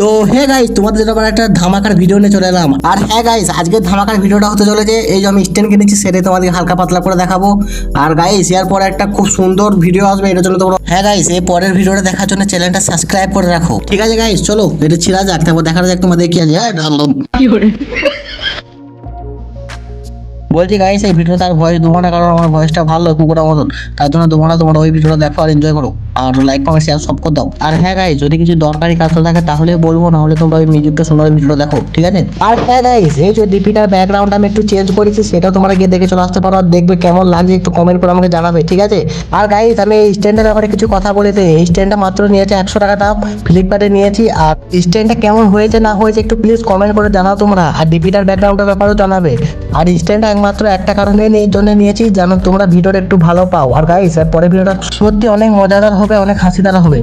তো hey guys, তোমাদের জন্য আবার একটা ধামাকার ভিডিও নিয়ে চলে এলাম। আর হ্যাঁ গাইস, আজকের ধামাকার ভিডিওটা হতে চলেছে এই যে আমি স্ট্যান্ড কিনেছি সেটাই তোমাদের হালকা পাতলা করে দেখাবো। আর গাইস এর পরে একটা খুব সুন্দর ভিডিও আসবে, এটার জন্য তোমরা হ্যাঁ গাইস এই পরের ভিডিওটা দেখার জন্য চ্যানেলটা সাবস্ক্রাইব করে রাখো। ঠিক আছে গাইস, চলো এটা ছিড়া যাক, তারপর দেখা যাক তোমাদের কি আছে। বলছি গাইস, এই ভিডিওতে আর ভয়েস দেবো না, কারণ আমার ভয়েসটা ভালো কুকুরের মতন, তার জন্য দেবো না। তোমরা ওই ভিডিওটা দেখো আর এনজয় করো, আর লাইক কমেন্ট শেয়ার সব করে দাও। আর হ্যাঁ গাইস, যদি কিছু দরকারি কাজ থাকে তাহলে বলবো, না হলে তোমরা ওই মিউজিকটা শোনার ভিডিও দেখো, ঠিক আছে? আর হ্যাঁ গাইস, এই যে ডিপিটার ব্যাকগ্রাউন্ড আমি একটু চেঞ্জ করেছি, সেটা তোমরা গিয়ে দেখে চলে আসতে পারো। আর দেখবে কেমন লাগছে একটু কমেন্ট করে আমাকে জানাবে, ঠিক আছে? আর গাইস, আমি এই স্ট্যান্ডের ব্যাপারে কিছু কথা বলেছি। এই স্ট্যান্ডটা মাত্র নিয়েছে 100 টাকা দাম, ফ্লিপকার্টে নিয়েছি। আর স্ট্যান্ডটা কেমন হয়েছে না হয়েছে একটু প্লিজ কমেন্ট করে জানাও তোমরা। আর ডিপিটার ব্যাকগ্রাউন্ডের ব্যাপারেও জানাবে। আর স্ট্যান্ডটা একমাত্র একটা কারণে এই জন্য নিয়েছি, যেন তোমরা ভিডিওটা একটু ভালো পাও। আর গাইস, আর পরে ভিডিওটা সত্যি অনেক মজাদার হবে, অনেক হাসিদার হবে।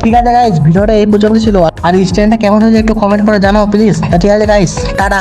ঠিক আছে গাইস, ভিডিওটা এই পর্যন্ত ছিল। আর স্ট্যান্ডটা কেমন হয়েছে একটু কমেন্ট করে জানাও প্লিজ। ঠিক আছে গাইস, টাটা।